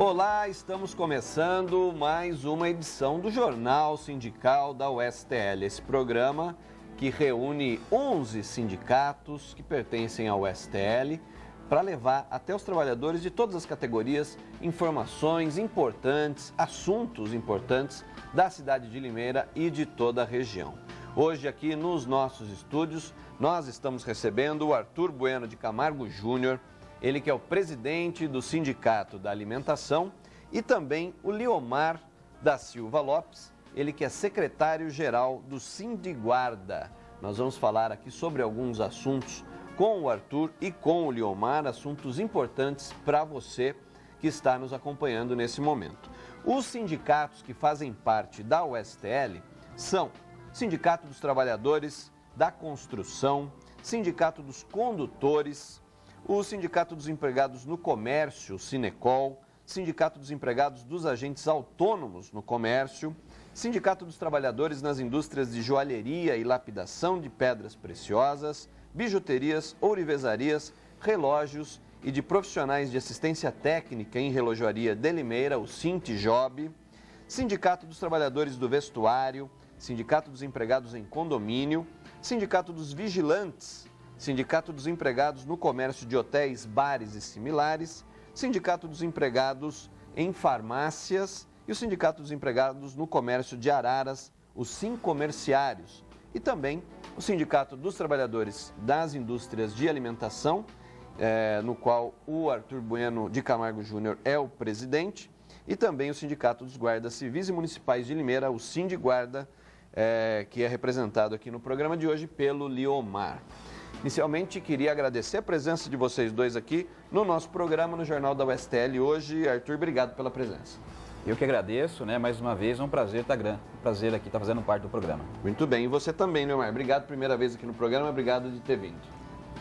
Olá, estamos começando mais uma edição do Jornal Sindical da USTL. Esse programa que reúne 11 sindicatos que pertencem ao USTL para levar até os trabalhadores de todas as categorias informações importantes, assuntos importantes da cidade de Limeira e de toda a região. Hoje aqui nos nossos estúdios nós estamos recebendo o Arthur Bueno de Camargo Júnior, ele que é o presidente do Sindicato da Alimentação, e também o Liomar da Silva Lopes, ele que é secretário-geral do Sindiguarda. Nós vamos falar aqui sobre alguns assuntos com o Arthur e com o Liomar, assuntos importantes para você que está nos acompanhando nesse momento. Os sindicatos que fazem parte da USTL são Sindicato dos Trabalhadores da Construção, Sindicato dos Condutores, o Sindicato dos Empregados no Comércio, Sinecol, Sindicato dos Empregados dos Agentes Autônomos no Comércio, Sindicato dos Trabalhadores nas Indústrias de Joalheria e Lapidação de Pedras Preciosas, Bijuterias, Ourivezarias, Relógios e de Profissionais de Assistência Técnica em Relojoaria de Limeira, o Sintijob, Sindicato dos Trabalhadores do Vestuário, Sindicato dos Empregados em Condomínio, Sindicato dos Vigilantes, Sindicato dos Empregados no Comércio de Hotéis, Bares e Similares, Sindicato dos Empregados em Farmácias e o Sindicato dos Empregados no Comércio de Araras, os Sincomerciários, e também o Sindicato dos Trabalhadores das Indústrias de Alimentação, no qual o Arthur Bueno de Camargo Júnior é o presidente, e também o Sindicato dos Guardas Civis e Municipais de Limeira, o Sindiguarda, que é representado aqui no programa de hoje pelo Liomar. Inicialmente, queria agradecer a presença de vocês dois aqui no nosso programa no Jornal da USTL hoje. Arthur, obrigado pela presença. Eu que agradeço, mais uma vez, é um prazer aqui estar fazendo parte do programa. Muito bem, e você também, Leomar. Obrigado, primeira vez aqui no programa, obrigado de ter vindo.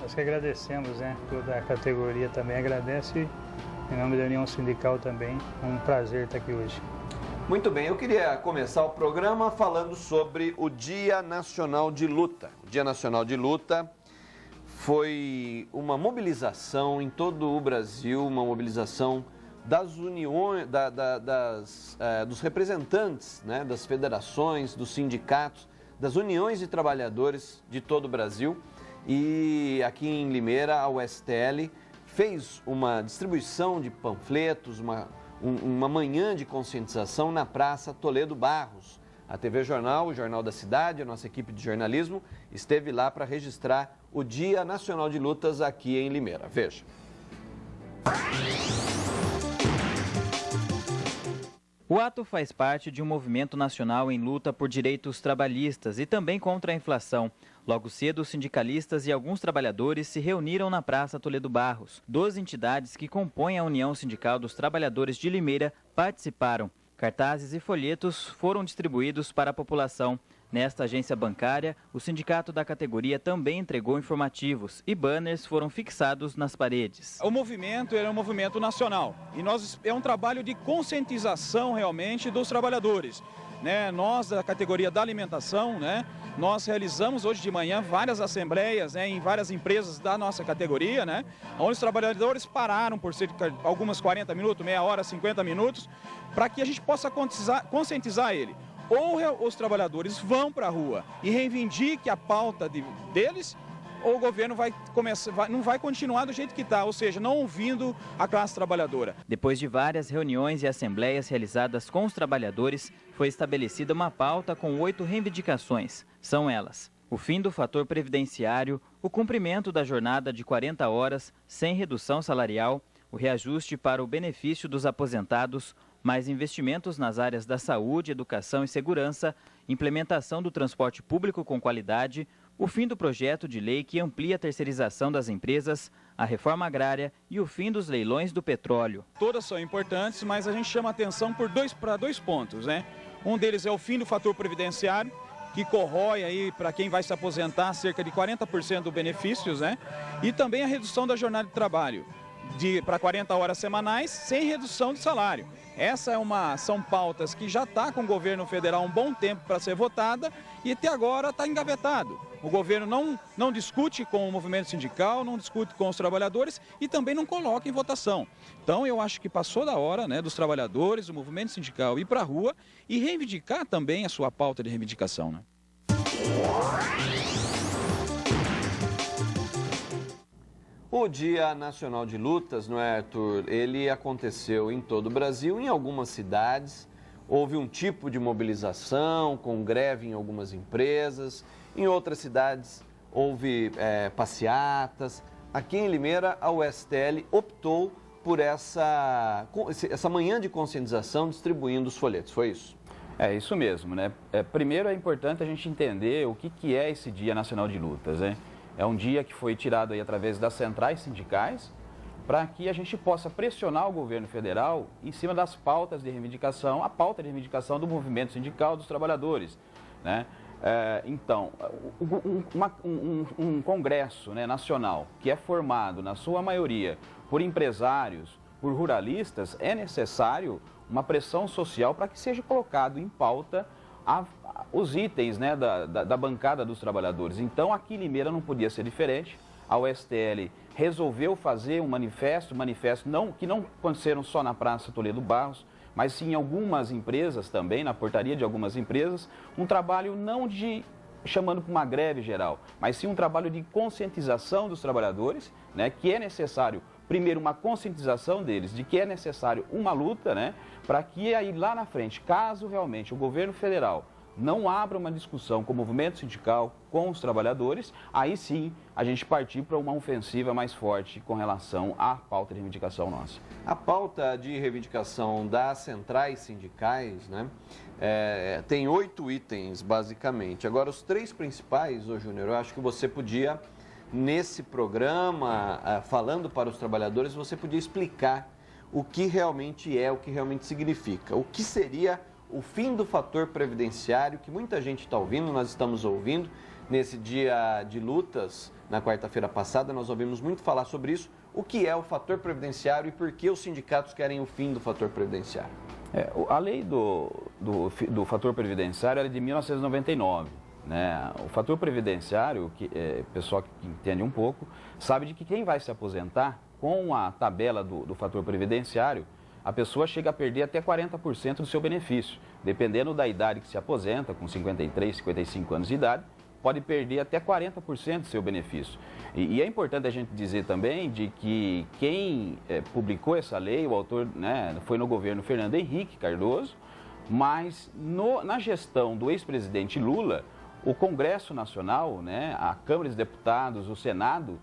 Nós que agradecemos, toda a categoria também agradece, em nome da União Sindical também, é um prazer estar aqui hoje. Muito bem, eu queria começar o programa falando sobre o Dia Nacional de Luta. O Dia Nacional de Luta foi uma mobilização em todo o Brasil, uma mobilização das uniões, dos representantes, das federações, dos sindicatos, das uniões de trabalhadores de todo o Brasil. E aqui em Limeira, a USTL fez uma distribuição de panfletos, uma manhã de conscientização na Praça Toledo Barros. A TV Jornal, o Jornal da Cidade, a nossa equipe de jornalismo, esteve lá para registrar o Dia Nacional de Lutas aqui em Limeira. Veja. O ato faz parte de um movimento nacional em luta por direitos trabalhistas e também contra a inflação. Logo cedo, os sindicalistas e alguns trabalhadores se reuniram na Praça Toledo Barros. 12 entidades que compõem a União Sindical dos Trabalhadores de Limeira participaram. Cartazes e folhetos foram distribuídos para a população. Nesta agência bancária, o sindicato da categoria também entregou informativos e banners foram fixados nas paredes. O movimento é um movimento nacional e é um trabalho de conscientização realmente dos trabalhadores. Nós da categoria da alimentação, nós realizamos hoje de manhã várias assembleias em várias empresas da nossa categoria, onde os trabalhadores pararam por cerca de algumas 40 minutos, meia hora, 50 minutos, para que a gente possa conscientizar ele. Ou os trabalhadores vão para a rua e reivindiquem a pauta deles, ou o governo não vai continuar do jeito que está, ou seja, não ouvindo a classe trabalhadora. Depois de várias reuniões e assembleias realizadas com os trabalhadores, foi estabelecida uma pauta com 8 reivindicações. São elas: o fim do fator previdenciário, o cumprimento da jornada de 40 horas sem redução salarial, o reajuste para o benefício dos aposentados, mais investimentos nas áreas da saúde, educação e segurança, implementação do transporte público com qualidade, o fim do projeto de lei que amplia a terceirização das empresas, a reforma agrária e o fim dos leilões do petróleo. Todas são importantes, mas a gente chama atenção para dois pontos, Um deles é o fim do fator previdenciário, que corrói aí para quem vai se aposentar cerca de 40% dos benefícios, E também a redução da jornada de trabalho. para 40 horas semanais sem redução de salário. São pautas que já está com o governo federal há um bom tempo para ser votada e até agora está engavetado. O governo não discute com o movimento sindical, não discute com os trabalhadores e também não coloca em votação. Então eu acho que passou da hora, né, dos trabalhadores, do movimento sindical ir para a rua e reivindicar também a sua pauta de reivindicação, né? O Dia Nacional de Lutas, não é, Arthur? Ele aconteceu em todo o Brasil, em algumas cidades. Houve um tipo de mobilização, com greve em algumas empresas. Em outras cidades, houve passeatas. Aqui em Limeira, a USTL optou por essa manhã de conscientização distribuindo os folhetos. Foi isso? É isso mesmo, né? Primeiro é importante a gente entender o que é esse Dia Nacional de Lutas, né? É um dia que foi tirado aí através das centrais sindicais para que a gente possa pressionar o governo federal em cima das pautas de reivindicação, a pauta de reivindicação do movimento sindical dos trabalhadores, né? Então, um congresso, né, nacional que é formado, na sua maioria, por empresários, por ruralistas, é necessário uma pressão social para que seja colocado em pauta os itens, né, da bancada dos trabalhadores. Então, aqui em Limeira não podia ser diferente. A USTL resolveu fazer um manifesto que não aconteceram só na Praça Toledo Barros, mas sim em algumas empresas também, na portaria de algumas empresas, um trabalho não de chamando para uma greve geral, mas sim um trabalho de conscientização dos trabalhadores, né, que é necessário, primeiro, uma conscientização deles de que é necessário uma luta, né, para que aí lá na frente, caso realmente o governo federal não abra uma discussão com o movimento sindical, com os trabalhadores, aí sim a gente partir para uma ofensiva mais forte com relação à pauta de reivindicação nossa. A pauta de reivindicação das centrais sindicais, né, tem 8 itens, basicamente. Agora, os 3 principais, ô Júnior, eu acho que você podia, nesse programa, falando para os trabalhadores, você podia explicar o que realmente o que realmente significa. O que seria o fim do fator previdenciário, que muita gente está ouvindo, nós estamos ouvindo. Nesse dia de lutas, na quarta-feira passada, nós ouvimos muito falar sobre isso. O que é o fator previdenciário e por que os sindicatos querem o fim do fator previdenciário? A lei do fator previdenciário é de 1999. Né? O fator previdenciário, o pessoal que entende um pouco, sabe de que quem vai se aposentar com a tabela do fator previdenciário, a pessoa chega a perder até 40% do seu benefício. Dependendo da idade que se aposenta, com 53, 55 anos de idade, pode perder até 40% do seu benefício. E é importante a gente dizer também de que quem publicou essa lei, o autor, né, foi no governo Fernando Henrique Cardoso, mas na gestão do ex-presidente Lula, o Congresso Nacional, né, a Câmara dos Deputados, o Senado,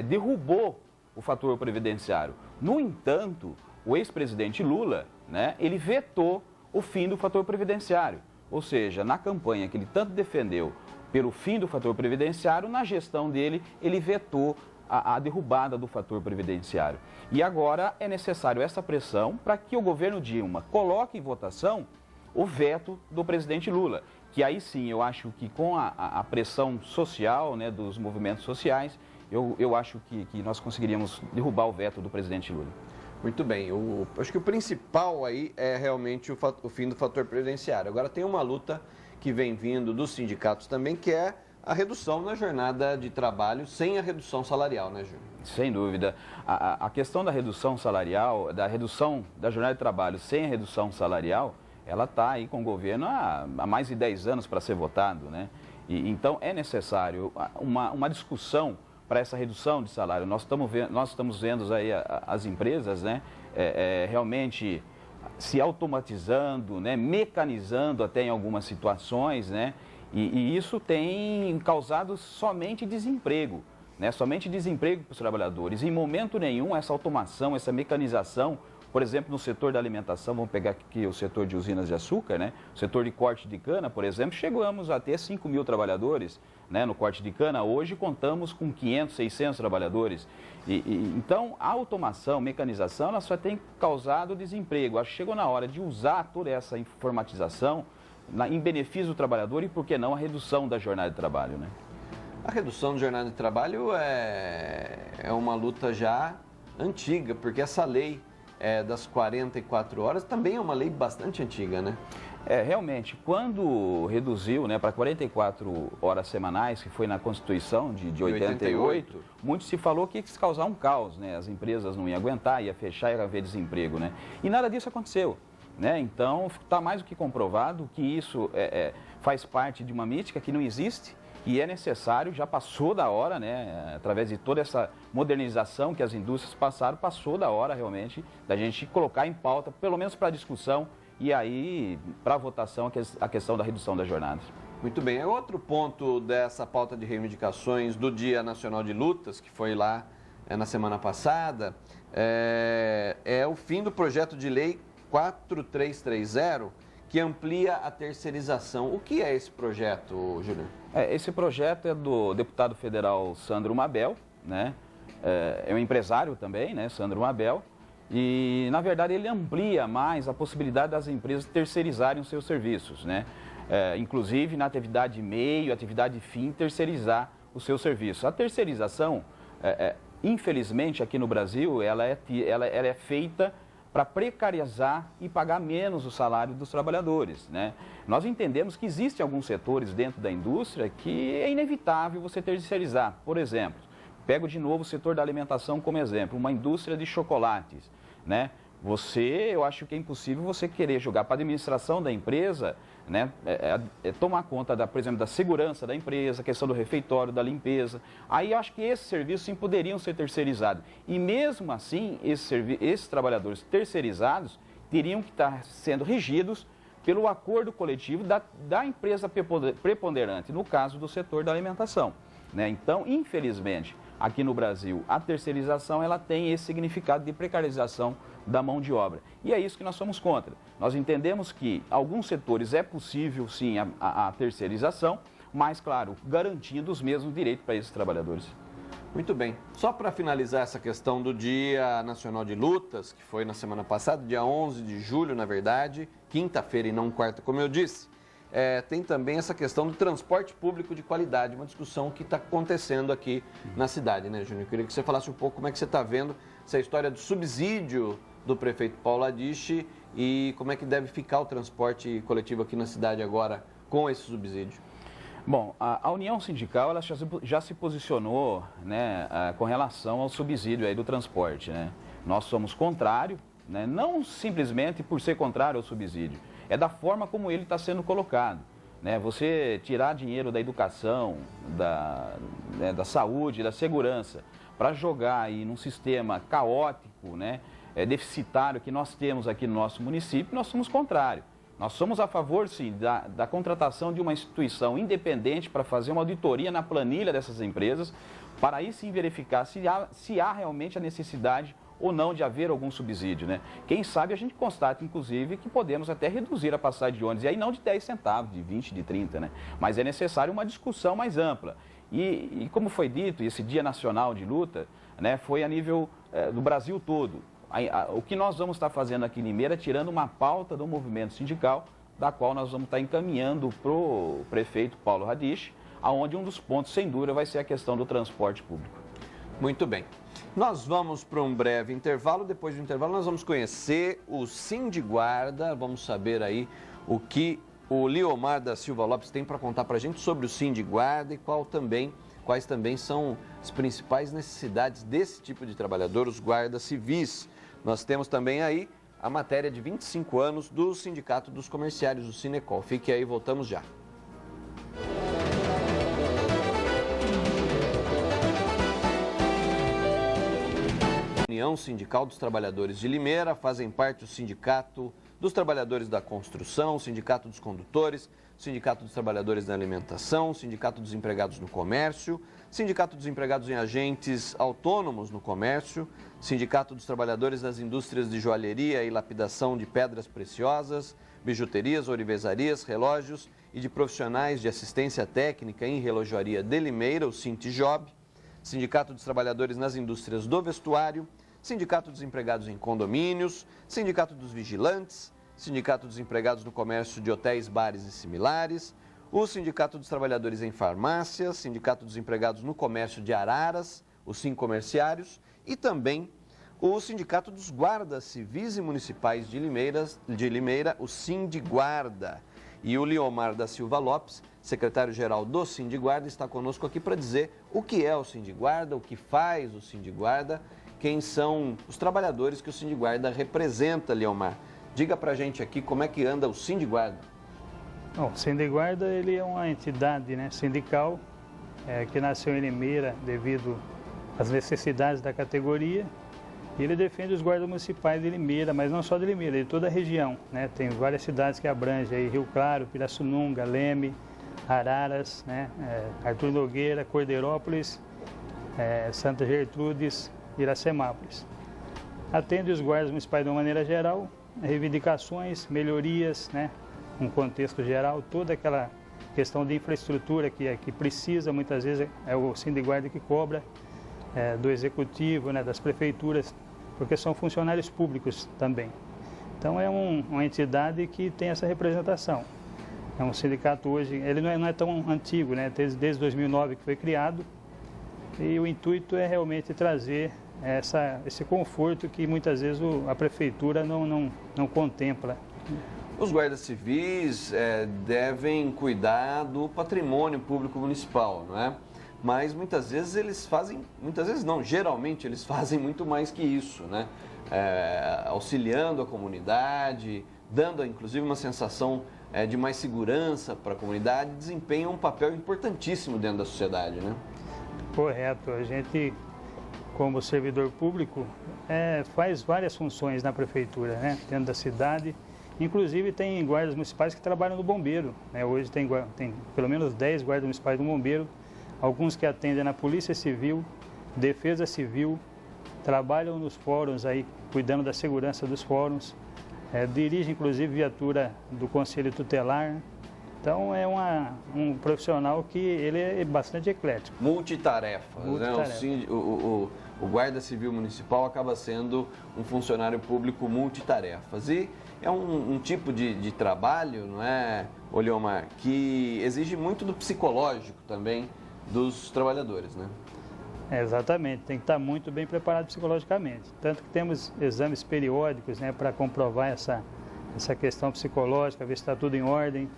derrubou o fator previdenciário. No entanto, o ex-presidente Lula, né, ele vetou o fim do fator previdenciário. Ou seja, na campanha que ele tanto defendeu pelo fim do fator previdenciário, na gestão dele, ele vetou a derrubada do fator previdenciário. E agora é necessário essa pressão para que o governo Dilma coloque em votação o veto do presidente Lula. Que aí sim, eu acho que com a pressão social, né, dos movimentos sociais, eu acho que nós conseguiríamos derrubar o veto do presidente Lula. Muito bem, acho que o principal aí é realmente o fim do fator previdenciário. Agora tem uma luta que vem vindo dos sindicatos também, que é a redução na jornada de trabalho sem a redução salarial, né, Júlio? Sem dúvida. A questão da redução salarial, da redução da jornada de trabalho sem a redução salarial, ela está aí com o governo há mais de 10 anos para ser votado, né? Então é necessário uma discussão para essa redução de salário. Nós estamos vendo aí as empresas, né, realmente se automatizando, né, mecanizando até em algumas situações, né, e isso tem causado somente desemprego, né, somente desemprego para os trabalhadores. Em momento nenhum essa automação, essa mecanização, por exemplo, no setor da alimentação, vamos pegar aqui o setor de usinas de açúcar, né? O setor de corte de cana, por exemplo, chegamos a ter 5 mil trabalhadores, né, no corte de cana. Hoje contamos com 500, 600 trabalhadores. Então, a automação, mecanização, ela só tem causado desemprego. Acho que chegou na hora de usar toda essa informatização em benefício do trabalhador e, por que não, a redução da jornada de trabalho, né? A redução da jornada de trabalho é uma luta já antiga, porque essa lei das 44 horas também é uma lei bastante antiga, né? Realmente, quando reduziu, né, para 44 horas semanais, que foi na Constituição de 88, muito se falou que ia causar um caos, né? As empresas não iam aguentar, ia fechar, ia haver desemprego, né? E nada disso aconteceu, né? Então, está mais do que comprovado que isso faz parte de uma mítica que não existe e é necessário, já passou da hora, né? Através de toda essa modernização que as indústrias passaram, passou da hora realmente da gente colocar em pauta, pelo menos para discussão, e aí, para votação, a questão da redução das jornadas. Muito bem. Outro ponto dessa pauta de reivindicações do Dia Nacional de Lutas, que foi lá na semana passada, é o fim do projeto de lei 4330, que amplia a terceirização. O que é esse projeto, Júlio? Esse projeto é do deputado federal Sandro Mabel, né? É um empresário também, né, Sandro Mabel. E, na verdade, ele amplia mais a possibilidade das empresas terceirizarem os seus serviços, né? Inclusive, na atividade meio, atividade fim, terceirizar o seu serviço. A terceirização, infelizmente, aqui no Brasil, ela é feita para precarizar e pagar menos o salário dos trabalhadores, né? Nós entendemos que existem alguns setores dentro da indústria que é inevitável você terceirizar. Por exemplo, pego de novo o setor da alimentação como exemplo, uma indústria de chocolates, né? Eu acho que é impossível você querer jogar para a administração da empresa, né? Tomar conta, por exemplo, da segurança da empresa, a questão do refeitório, da limpeza. Aí eu acho que esses serviços sim poderiam ser terceirizados. E mesmo assim, esses trabalhadores terceirizados teriam que estar sendo regidos pelo acordo coletivo da empresa preponderante, no caso do setor da alimentação, né? Então, infelizmente, aqui no Brasil, a terceirização ela tem esse significado de precarização da mão de obra. E é isso que nós somos contra. Nós entendemos que alguns setores é possível, sim, a terceirização, mas, claro, garantindo os mesmos direitos para esses trabalhadores. Muito bem. Só para finalizar essa questão do Dia Nacional de Lutas, que foi na semana passada, dia 11 de julho, na verdade, quinta-feira e não quarta, como eu disse, tem também essa questão do transporte público de qualidade, uma discussão que está acontecendo aqui na cidade, né, Júnior? Eu queria que você falasse um pouco como é que você está vendo essa história do subsídio do prefeito Paulo Adiche e como é que deve ficar o transporte coletivo aqui na cidade agora com esse subsídio. Bom, a União Sindical ela já se posicionou, né, com relação ao subsídio aí do transporte, né? Nós somos contrário, né, não simplesmente por ser contrário ao subsídio, é da forma como ele está sendo colocado, né? Você tirar dinheiro da educação, da saúde, da segurança, para jogar aí num sistema caótico, né, deficitário que nós temos aqui no nosso município, nós somos contrários. Nós somos a favor, sim, da contratação de uma instituição independente para fazer uma auditoria na planilha dessas empresas, para aí sim verificar se há realmente a necessidade ou não de haver algum subsídio, né? Quem sabe a gente constata, inclusive, que podemos até reduzir a passagem de ônibus, e aí não de 10 centavos, de 20, de 30, né? Mas é necessário uma discussão mais ampla. E como foi dito, esse Dia Nacional de Luta, né, foi a nível do Brasil todo. O que nós vamos estar fazendo aqui em Limeira é tirando uma pauta do movimento sindical, da qual nós vamos estar encaminhando para o prefeito Paulo Adiche, onde um dos pontos, sem dúvida, vai ser a questão do transporte público. Muito bem. Nós vamos para um breve intervalo. Depois do intervalo, nós vamos conhecer o Sindiguarda. Vamos saber aí o que o Liomar da Silva Lopes tem para contar para a gente sobre o Sindiguarda e quais também são as principais necessidades desse tipo de trabalhador, os guardas civis. Nós temos também aí a matéria de 25 anos do Sindicato dos Comerciários, o Sinecol. Fique aí, voltamos já. União Sindical dos Trabalhadores de Limeira, fazem parte o Sindicato dos Trabalhadores da Construção, o Sindicato dos Condutores, o Sindicato dos Trabalhadores da Alimentação, o Sindicato dos Empregados no Comércio, Sindicato dos Empregados em Agentes Autônomos no Comércio, Sindicato dos Trabalhadores das Indústrias de Joalheria e Lapidação de Pedras Preciosas, Bijuterias, Ourivezarias, Relógios e de Profissionais de Assistência Técnica em Relojoaria de Limeira, o Sintijob, Sindicato dos Trabalhadores nas Indústrias do Vestuário, Sindicato dos Empregados em Condomínios, Sindicato dos Vigilantes, Sindicato dos Empregados no Comércio de Hotéis, Bares e Similares, o Sindicato dos Trabalhadores em Farmácias, Sindicato dos Empregados no Comércio de Araras, os Sincomerciários, e também O Sindicato dos Guardas Civis e Municipais de Limeira, o Sindiguarda. E o Liomar da Silva Lopes, secretário-geral do Sindiguarda, está conosco aqui para dizer o que é o Sindiguarda, o que faz o Sindiguarda, quem são os trabalhadores que o Sindiguarda representa, Liomar. Diga para a gente aqui como é que anda o Sindiguarda. Bom, o Sindiguarda ele é uma entidade, né, sindical que nasceu em Limeira devido às necessidades da categoria. E ele defende os guardas municipais de Limeira, mas não só de Limeira, de toda a região, né? Tem várias cidades que abrangem aí, Rio Claro, Pirassununga, Leme, Araras, né? Arthur Nogueira, Cordeirópolis, Santa Gertrudes, Iracemápolis. Atende os guardas municipais de uma maneira geral, reivindicações, melhorias, né? Um contexto geral, toda aquela questão de infraestrutura que precisa, muitas vezes é o Sindiguarda que cobra, do executivo, né? Das prefeituras, porque são funcionários públicos também. Então é uma entidade que tem essa representação. É um sindicato hoje, ele não é tão antigo, né? Desde 2009 que foi criado, e o intuito é realmente trazer esse conforto que muitas vezes a prefeitura não contempla. Os guardas civis devem cuidar do patrimônio público municipal, não é? Mas muitas vezes eles fazem, geralmente eles fazem muito mais que isso, né? Auxiliando a comunidade, dando inclusive uma sensação de mais segurança para a comunidade, desempenham um papel importantíssimo dentro da sociedade, né? Correto. A gente, como servidor público, faz várias funções na prefeitura, né? Dentro da cidade. Inclusive tem guardas municipais que trabalham no bombeiro, né? Hoje tem pelo menos 10 guardas municipais no bombeiro, alguns que atendem na Polícia Civil, Defesa Civil, trabalham nos fóruns aí, cuidando da segurança dos fóruns, dirige inclusive viatura do Conselho Tutelar. Então é um profissional que ele é bastante eclético. Multitarefa. Né? O Guarda Civil Municipal acaba sendo um funcionário público multitarefas. E é um tipo de trabalho, não é, Liomar, que exige muito do psicológico também dos trabalhadores, né? Exatamente, tem que estar muito bem preparado psicologicamente. Tanto que temos exames periódicos, né, para comprovar essa questão psicológica, ver se está tudo em ordem.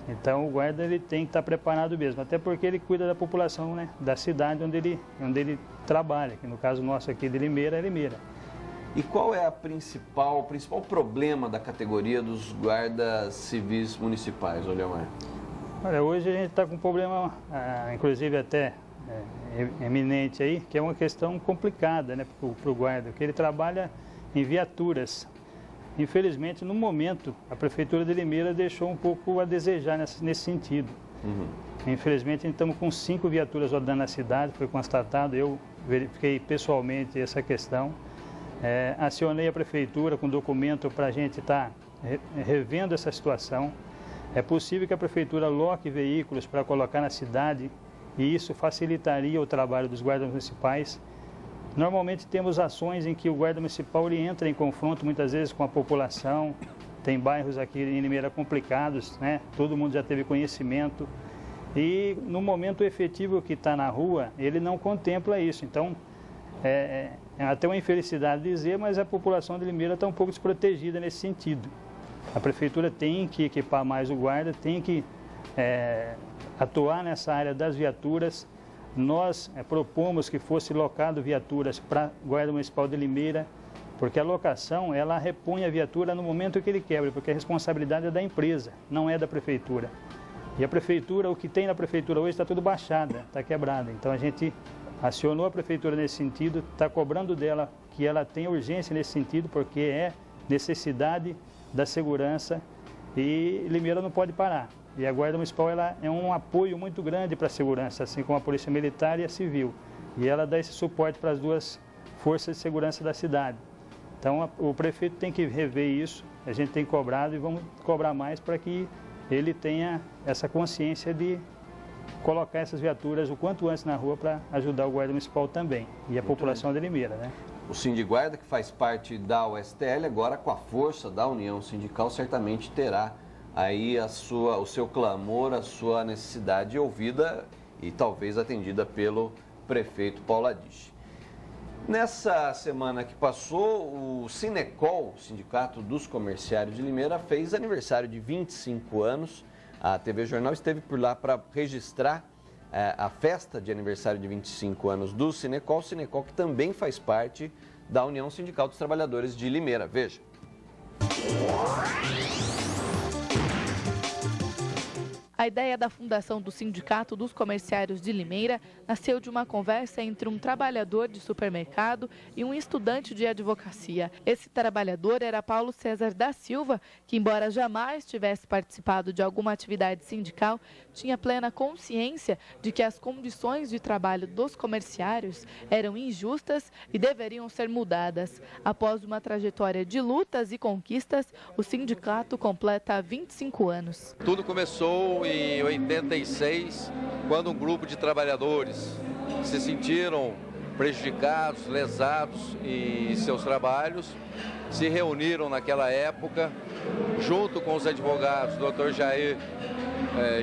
Então o guarda ele tem que estar preparado mesmo, até porque ele cuida da população, né, da cidade onde ele trabalha, que no caso nosso aqui de Limeira é Limeira. E qual é o principal problema da categoria dos guardas civis municipais, Liomar? Olha, hoje a gente está com um problema, inclusive até eminente aí, que é uma questão complicada, né, para o guarda, que ele trabalha em viaturas. Infelizmente, no momento, a Prefeitura de Limeira deixou um pouco a desejar nesse sentido. Uhum. Infelizmente, estamos com 5 viaturas rodando na cidade, foi constatado, eu verifiquei pessoalmente essa questão. Acionei a Prefeitura com documento para a gente estar revendo essa situação. É possível que a Prefeitura loque veículos para colocar na cidade e isso facilitaria o trabalho dos guardas municipais. Normalmente temos ações em que o guarda municipal ele entra em confronto muitas vezes com a população. Tem bairros aqui em Limeira complicados, né? Todo mundo já teve conhecimento. E no momento efetivo que está na rua, ele não contempla isso. Então, é até uma infelicidade dizer, mas a população de Limeira está um pouco desprotegida nesse sentido. A Prefeitura tem que equipar mais o guarda, tem que atuar nessa área das viaturas. Nós propomos que fosse locado viaturas para a Guarda Municipal de Limeira, porque a locação, ela repõe a viatura no momento que ele quebra, porque a responsabilidade é da empresa, não é da Prefeitura. E a Prefeitura, o que tem na Prefeitura hoje está tudo baixada, está quebrada. Então a gente acionou a Prefeitura nesse sentido, está cobrando dela que ela tenha urgência nesse sentido, porque é necessidade da segurança e Limeira não pode parar. E a Guarda Municipal ela é um apoio muito grande para a segurança, assim como a Polícia Militar e a Civil. E ela dá esse suporte para as duas forças de segurança da cidade. Então o prefeito tem que rever isso, a gente tem cobrado e vamos cobrar mais para que ele tenha essa consciência de colocar essas viaturas o quanto antes na rua para ajudar o Guarda Municipal também e a população de Limeira, né? O Sindiguarda, que faz parte da USTL, agora com a força da União Sindical, certamente terá aí o seu clamor, a sua necessidade ouvida e talvez atendida pelo prefeito Paulo Adiche. Nessa semana que passou, o Sinecol, Sindicato dos Comerciários de Limeira, fez aniversário de 25 anos. A TV Jornal esteve por lá para registrar a festa de aniversário de 25 anos do Sinecol. Sinecol que também faz parte da União Sindical dos Trabalhadores de Limeira. Veja. A ideia da fundação do Sindicato dos Comerciários de Limeira nasceu de uma conversa entre um trabalhador de supermercado e um estudante de advocacia. Esse trabalhador era Paulo César da Silva, que, embora jamais tivesse participado de alguma atividade sindical, tinha plena consciência de que as condições de trabalho dos comerciários eram injustas e deveriam ser mudadas. Após uma trajetória de lutas e conquistas, o sindicato completa 25 anos. Tudo começou em 86, quando um grupo de trabalhadores se sentiram prejudicados, lesados em seus trabalhos, se reuniram naquela época, junto com os advogados, Dr. Jair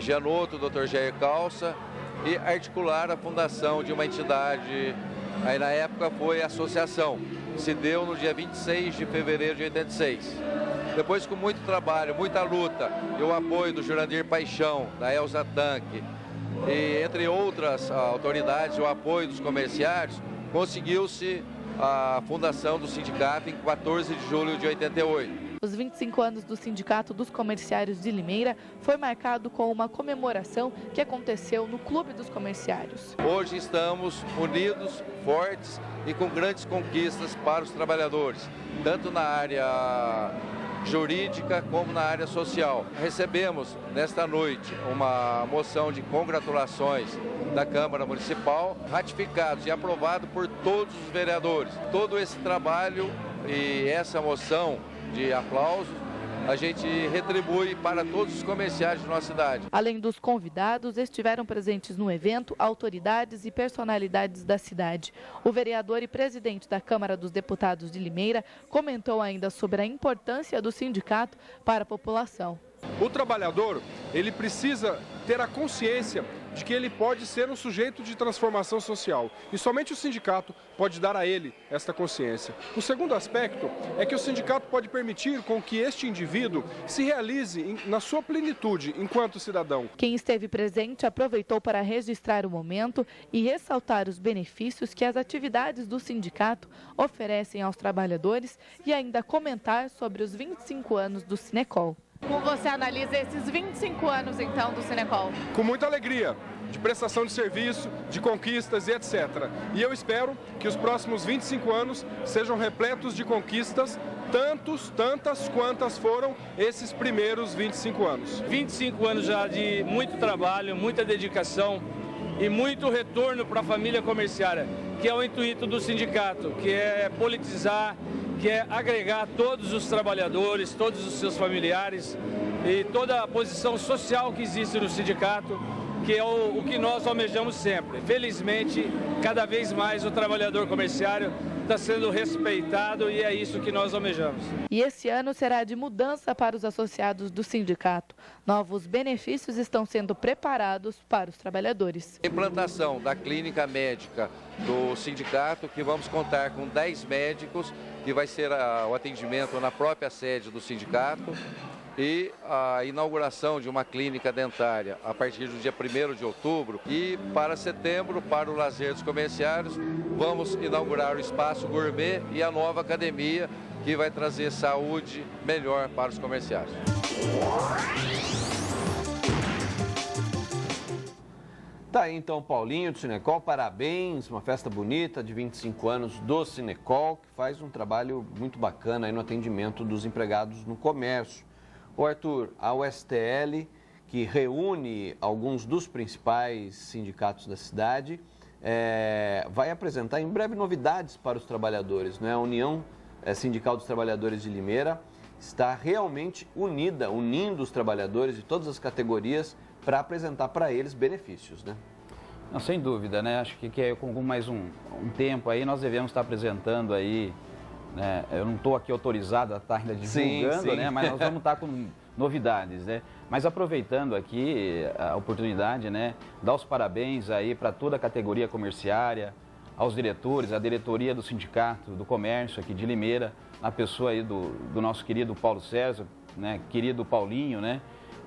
Gianotto, Dr. Jair Calça, e articularam a fundação de uma entidade, aí na época foi a associação, se deu no dia 26 de fevereiro de 86. Depois, com muito trabalho, muita luta e o apoio do Jurandir Paixão, da Elza Tanque e entre outras autoridades, o apoio dos comerciários, conseguiu-se a fundação do sindicato em 14 de julho de 88. Os 25 anos do Sindicato dos Comerciários de Limeira foi marcado com uma comemoração que aconteceu no Clube dos Comerciários. Hoje estamos unidos, fortes e com grandes conquistas para os trabalhadores, tanto na área jurídica como na área social. Recebemos nesta noite uma moção de congratulações da Câmara Municipal, ratificados e aprovado por todos os vereadores. Todo esse trabalho e essa moção de aplausos a gente retribui para todos os comerciários de nossa cidade. Além dos convidados, estiveram presentes no evento autoridades e personalidades da cidade. O vereador e presidente da Câmara dos Deputados de Limeira comentou ainda sobre a importância do sindicato para a população. O trabalhador, ele precisa ter a consciência de que ele pode ser um sujeito de transformação social e somente o sindicato pode dar a ele esta consciência. O segundo aspecto é que o sindicato pode permitir com que este indivíduo se realize na sua plenitude enquanto cidadão. Quem esteve presente aproveitou para registrar o momento e ressaltar os benefícios que as atividades do sindicato oferecem aos trabalhadores e ainda comentar sobre os 25 anos do Sinecol. Como você analisa esses 25 anos, então, do Sinecol? Com muita alegria, de prestação de serviço, de conquistas e etc. E eu espero que os próximos 25 anos sejam repletos de conquistas, tantas quantas foram esses primeiros 25 anos. 25 anos já de muito trabalho, muita dedicação e muito retorno para a família comerciária, que é o intuito do sindicato, que é politizar, que é agregar todos os trabalhadores, todos os seus familiares e toda a posição social que existe no sindicato, que é o que nós almejamos sempre. Felizmente, cada vez mais o trabalhador comerciário está sendo respeitado e é isso que nós almejamos. E esse ano será de mudança para os associados do sindicato. Novos benefícios estão sendo preparados para os trabalhadores. Implantação da clínica médica do sindicato, que vamos contar com 10 médicos, que vai ser o atendimento na própria sede do sindicato, e a inauguração de uma clínica dentária a partir do dia 1º de outubro. E para setembro, para o lazer dos comerciários, vamos inaugurar o espaço gourmet e a nova academia, que vai trazer saúde melhor para os comerciários. Tá aí então Paulinho do Sinecol, parabéns, uma festa bonita de 25 anos do Sinecol, que faz um trabalho muito bacana aí no atendimento dos empregados no comércio. Ô Arthur, a USTL, que reúne alguns dos principais sindicatos da cidade, vai apresentar em breve novidades para os trabalhadores, né? A União Sindical dos Trabalhadores de Limeira está realmente unida, unindo os trabalhadores de todas as categorias para apresentar para eles benefícios, né? Não, sem dúvida, né? Acho que com mais um tempo aí nós devemos estar apresentando aí, né? Eu não estou aqui autorizado a estar ainda divulgando, sim. Né? Mas nós vamos estar com novidades, né? Mas aproveitando aqui a oportunidade, né? Dar os parabéns aí para toda a categoria comerciária, aos diretores, à diretoria do Sindicato do Comércio aqui de Limeira, na pessoa aí do nosso querido Paulo César, né, querido Paulinho, né,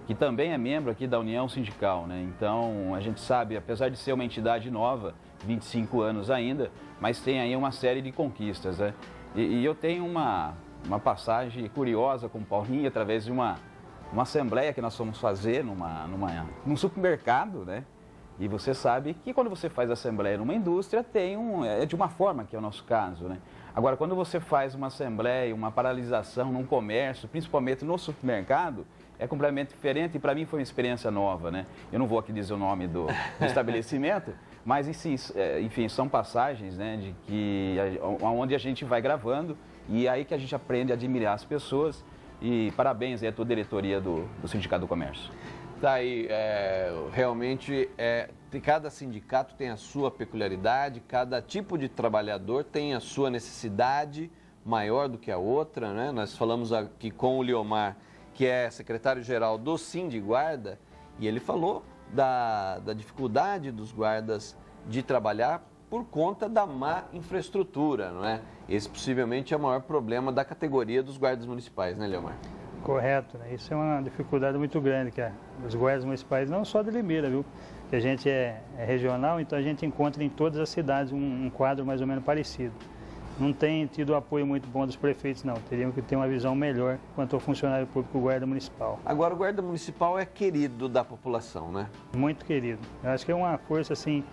que também é membro aqui da União Sindical, né? Então, a gente sabe, apesar de ser uma entidade nova, 25 anos ainda, mas tem aí uma série de conquistas, né? E eu tenho uma passagem curiosa com o Paulinho, através de uma assembleia que nós fomos fazer num supermercado, né? E você sabe que quando você faz assembleia numa indústria, é de uma forma, que é o nosso caso, né? Agora, quando você faz uma assembleia, uma paralisação num comércio, principalmente no supermercado, é completamente diferente e para mim foi uma experiência nova, né? Eu não vou aqui dizer o nome do estabelecimento, mas enfim, são passagens, né, onde a gente vai gravando e aí que a gente aprende a admirar as pessoas. E parabéns aí à tua diretoria do Sindicato do Comércio. Tá aí, realmente, cada sindicato tem a sua peculiaridade, cada tipo de trabalhador tem a sua necessidade maior do que a outra, né? Nós falamos aqui com o Liomar, que é secretário-geral do Sindiguarda, e ele falou da dificuldade dos guardas de trabalhar por conta da má infraestrutura, não é? Esse possivelmente é o maior problema da categoria dos guardas municipais, né, Liomar? Correto, né? Isso é uma dificuldade muito grande, que os guardas municipais, não só de Limeira, viu? Que a gente é regional, então a gente encontra em todas as cidades um quadro mais ou menos parecido. Não tem tido apoio muito bom dos prefeitos, não. Teriam que ter uma visão melhor quanto ao funcionário público, o guarda municipal. Agora, o guarda municipal é querido da população, né? Muito querido. Eu acho que é uma força, assim,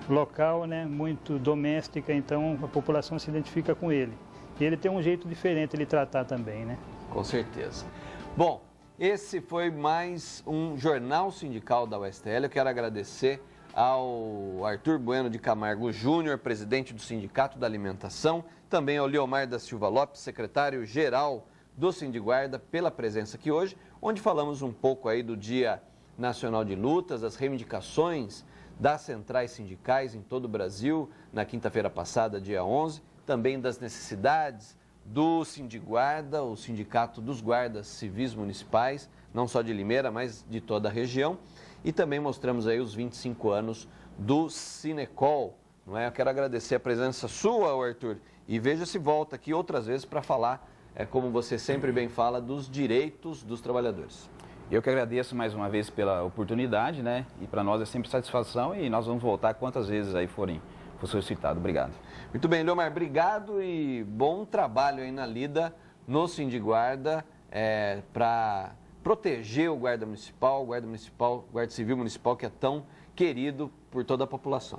local, né? Muito doméstica, então a população se identifica com ele. E ele tem um jeito diferente de tratar também, né? Com certeza. Bom, esse foi mais um Jornal Sindical da USTL. Eu quero agradecer ao Arthur Bueno de Camargo Júnior, presidente do Sindicato da Alimentação, também ao Liomar da Silva Lopes, secretário-geral do Sindiguarda, pela presença aqui hoje, onde falamos um pouco aí do Dia Nacional de Lutas, das reivindicações das centrais sindicais em todo o Brasil, na quinta-feira passada, dia 11, também das necessidades do Sindiguarda, o Sindicato dos Guardas Civis Municipais, não só de Limeira, mas de toda a região. E também mostramos aí os 25 anos do Sinecol, não é? Eu quero agradecer a presença sua, Arthur, e veja se volta aqui outras vezes para falar, como você sempre bem fala, dos direitos dos trabalhadores. Eu que agradeço mais uma vez pela oportunidade, né? E para nós é sempre satisfação e nós vamos voltar quantas vezes aí for solicitado. Obrigado. Muito bem, Liomar, obrigado e bom trabalho aí na lida no Sindiguarda para proteger o guarda civil municipal, que é tão querido por toda a população.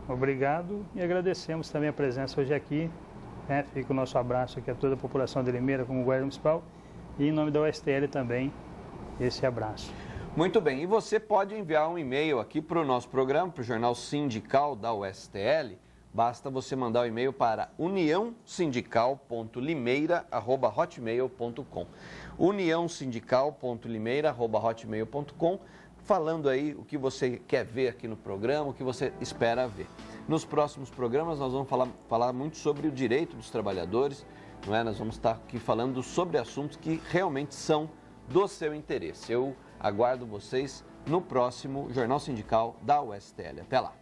Obrigado e agradecemos também a presença hoje aqui, né? Fica o nosso abraço aqui a toda a população de Limeira como guarda municipal e em nome da USTL também esse abraço. Muito bem, e você pode enviar um e-mail aqui para o nosso programa, para o Jornal Sindical da USTL. Basta você mandar o e-mail para uniãosindical.limeira@hotmail.com. uniãosindical.limeira@hotmail.com, falando aí o que você quer ver aqui no programa, o que você espera ver. Nos próximos programas nós vamos falar muito sobre o direito dos trabalhadores, não é? Nós vamos estar aqui falando sobre assuntos que realmente são do seu interesse. Eu aguardo vocês no próximo Jornal Sindical da USTL. Até lá!